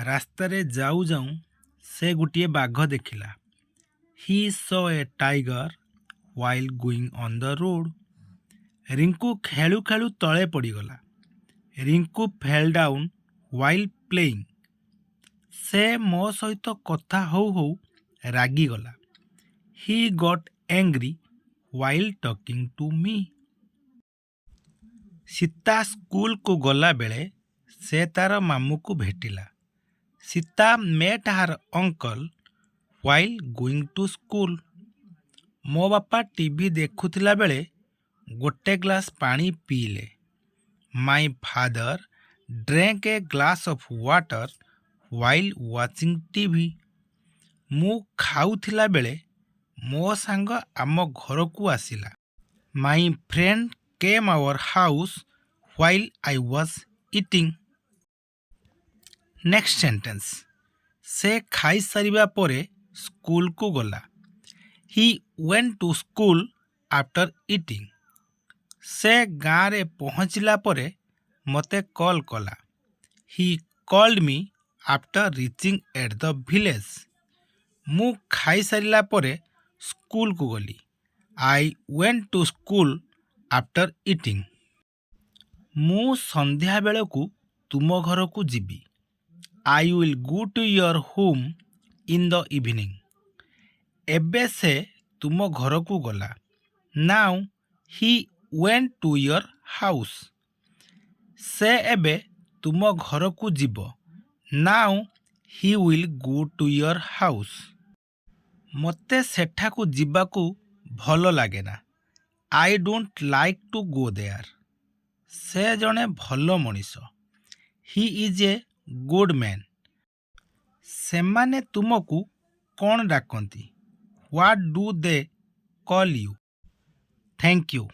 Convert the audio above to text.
ରାସ୍ତାରେ ଯାଉ ଯାଉ ସେ ଗୋଟିଏ ବାଘ ଦେଖିଲା। He saw a tiger while going on the road. Rinku ଖେଳୁ ଖେଳୁ ତଳେ ପଡ଼ିଗଲା। Rinku fell down while playing. ସେ ମୋ ସହିତ କଥା ହଉ ହଉ ରାଗିଗଲା। He got angry while talking to me. Sita ସ୍କୁଲକୁ ଗଲାବେଳେ ସେ ତାର ମାମୁଁକୁ ଭେଟିଲା। Sita met her uncle while going to school. ମୋ ବାପା ଟିଭି ଦେଖୁଥିଲା ବେଳେ ଗୋଟେ ଗ୍ଲାସ୍ ପାଣି ପିଇଲେ। My father drank a glass of water while watching TV. ମୁଁ ଖାଉଥିଲା ବେଳେ ମୋ ସାଙ୍ଗ ଆମ ଘରକୁ ଆସିଲା। My friend came our house while I was eating. Next sentence. ସେ ଖାଇସାରିବା ପରେ ସ୍କୁଲକୁ ଗଲା। He went to school after eating. ସେ ଗାଁରେ ପହଞ୍ଚିଲା ପରେ ମୋତେ କଲ୍ କଲା। He called me after ରିଚିଂ at the village. ମୁଁ ଖାଇସାରିଲା ପରେ ସ୍କୁଲକୁ ଗଲି। I went to school after eating. ମୁଁ ସନ୍ଧ୍ୟାବେଳକୁ ତୁମ ଘରକୁ ଯିବି। I will go to your home in the evening. ଏବେ ସେ ତୁମ ଘରକୁ ଗଲା। Now he went to your house. ସେ ଏବେ ତୁମ ଘରକୁ ଯିବ। Now he will go to your house. ମୋତେ ସେଠାକୁ ଯିବାକୁ ଭଲ ଲାଗେନା। I don't like to go there. ସେ ଜଣେ ଭଲ ମଣିଷ। He is a good man. ସେମାନେ ତୁମକୁ କ'ଣ ଡାକନ୍ତି? What do they call you? Thank you.